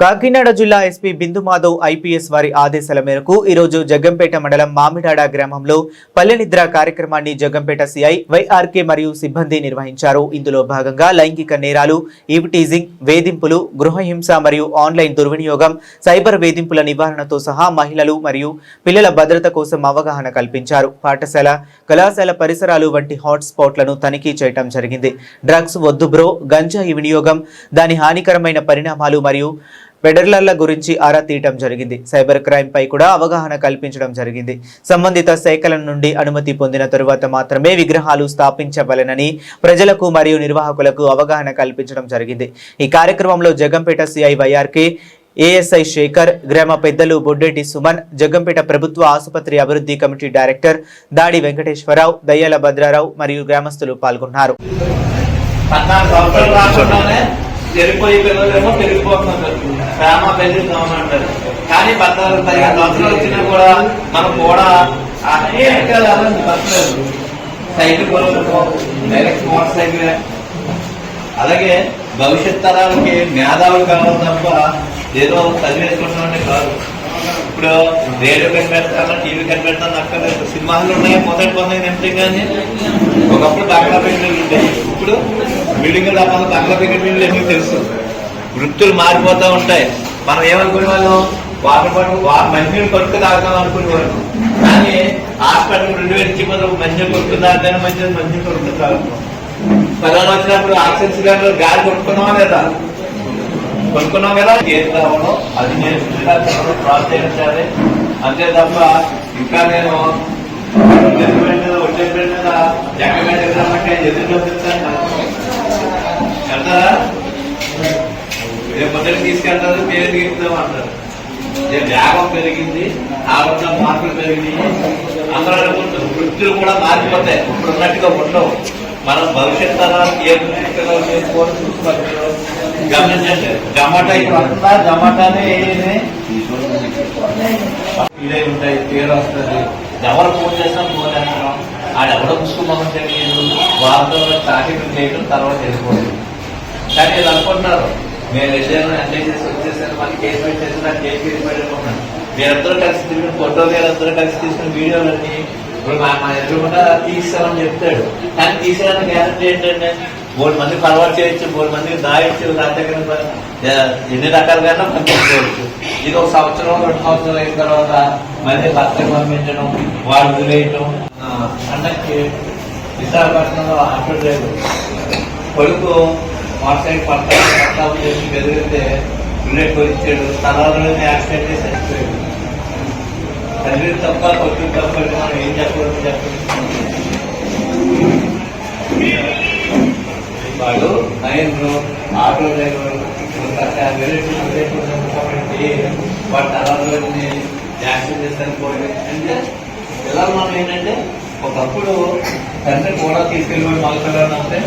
కాకినాడ జిల్లా ఎస్పీ బిందు మాధవ్ ఐపీఎస్ వారి ఆదేశాల మేరకు ఈరోజు జగ్గంపేట మండలం మామిడాడ గ్రామంలో పల్లె నిద్ర కార్యక్రమాన్ని జగ్గంపేట సిఐ వైఆర్కే మరియు సిబ్బంది నిర్వహించారు. ఇందులో భాగంగా లైంగిక నేరాలు, ఈవ్ టీజింగ్, వేధింపులు, గృహహింస మరియు ఆన్లైన్ దుర్వినియోగం, సైబర్ వేధింపుల నివారణతో సహా మహిళలు మరియు పిల్లల భద్రత కోసం అవగాహన కల్పించారు. పాఠశాల, కళాశాల పరిసరాలు వంటి హాట్ స్పాట్లను తనిఖీ చేయడం జరిగింది. డ్రగ్స్ వద్దు బ్రో, గంజాయి వినియోగం, దాని హానికరమైన పరిణామాలు మరియు పెడర్లర్ల గురించి ఆరా తీయటం జరిగింది. సైబర్ క్రైమ్ పై కూడా అవగాహన కల్పించడం జరిగింది. సంబంధిత శాఖల నుండి అనుమతి పొందిన తరువాత మాత్రమే విగ్రహాలు స్థాపించవలెనని ప్రజలకు మరియు నిర్వాహకులకు అవగాహన కల్పించడం జరిగింది. ఈ కార్యక్రమంలో Jaggampeta CI Y R K, ASI Shekhar, గ్రామ పెద్దలు బొడ్డెటి సుమన్, జగ్గంపేట ప్రభుత్వ ఆసుపత్రి అభివృద్ధి కమిటీ డైరెక్టర్ దాడి వెంకటేశ్వరరావు, దయ్యాల భద్రారావు మరియు గ్రామస్తులు పాల్గొన్నారు. చెరిపోయి పిల్లలేమో పెరిగిపోతున్నారు, ప్రేమ పెరుగుతామంటారు. కానీ 15 సంవత్సరాలు వచ్చినా కూడా మనం కూడా సైకిల్ డైరెక్ట్ మోటార్ సైకిల్. అలాగే భవిష్యత్ తరాలకి మేధావులు కావాలి తప్ప ఏదో చదివేసుకుంటామంటే కాదు. ఇప్పుడు రేడియో కనిపెడతాను, టీవీ కనిపెడతాను అక్కర్లేదు. సినిమాలు ఉన్నాయి, మొదటి నిమిషం. కానీ ఒకప్పుడు బంగ్లా పెయింట్లు ఉంటాయి, ఇప్పుడు బిల్డింగ్ తప్ప బంగ్లా పెయింట్లు ఎందుకు తెలుసు. వృత్తులు మారిపోతూ ఉంటాయి. మనం ఏమనుకునే వాళ్ళం, వాటర్ పట్టు మంచినీళ్ళు కొడుకు తాగుతాం అనుకునేవాళ్ళం. కానీ హాస్పిటల్ 2000 ఇచ్చి మొదలు మంచినీళ్ళు కొడుకు తాగుతానే మంచినీళ్ళు కొడుకు తాగుతాం. కరోనా వచ్చినప్పుడు ఆక్సిజన్ సిలిండర్ గాలి కొట్టుకున్నామా లేదా? కొనుక్కున్నాం కదా. ఏది రావడం అది నేర్చుకుంటే ప్రోత్సహించాలి అంతే తప్ప ఇంకా నేను వచ్చే మీద జగమంటే ఎదురు వెళ్తారా? మొదటి తీసుకెళ్తారు, పేరు తీసుకుందాం అంటారు. వేగం పెరిగింది, ఆరోగ్య మార్పులు పెరిగినాయి. అందరూ అనుకుంటారు వృత్తులు కూడా మారిపోతాయి, ఇప్పుడు ఉన్నట్టుగా ఉండవు. మనం భవిష్యత్ తరానికి ఏ పిల్లలు చేసుకోవాలో చూసుకోవాలి. గమనించండి, జమాటా ఇప్పుడు వస్తుందా? జమాటానే ఇదే ఉంటాయి, పేరు వస్తుంది. ఎవరు ఫోన్ చేసినా ఫోన్ చేస్తున్నాం. ఆడెవడో పుష్కమని తెలియదు, వాళ్ళతో ట్రాఫిక్ చేయడం తర్వాత చేసుకోవాలి. కానీ ఇది అనుకుంటున్నారు, నేను వెళ్ళాను, ఎంజాయ్ చేసి వచ్చేసాను, మళ్ళీ కేసు పెట్టేసి నాకు కేసు కేసు పెట్టనుకున్నాను. మీరందరూ కలిసి తిరిగిన ఫోటో, మీరందరూ కలిసి తీసుకున్న వీడియోలన్నీ ఇప్పుడు మా ఎదురుకుండా తీసామని చెప్తాడు. కానీ తీసేయడానికి గ్యారెంటీ ఏంటంటే 3 మందికి అలవాటు చేయొచ్చు, 3 మందికి దాయొచ్చు, దాని దగ్గర ఎన్ని రకాలుగా పంపించుకోవచ్చు. ఇది 1 సంవత్సరం 2 సంవత్సరాలు అయిన తర్వాత మళ్ళీ భర్తకు పంపించడం, వాడు వదిలేయటం. అన్నకి విశాఖపట్నంలో ఆటో డ్రైవర్ కొడుకు మోటార్ సైకిల్ పట్టాలు చేసి బెదిరితే బుల్లెట్ కొలిచాడు, తలలోనే యాక్సిడెంట్ చేసి చచ్చిపోయాడు. తండ్రి తప్ప కొడుకు తప్ప మనం ఏం చెప్పకూడదు చెప్పండి. వాడు నైన్లు ఆటో డ్రైవర్ వాడు తలలోని యాక్సిడెంట్ చేస్తాను పోయి. అంటే ఎలా మనం ఏంటంటే ఒకప్పుడు తండ్రి కూడా తీసుకెళ్ళి మగపిల్లలు అంటే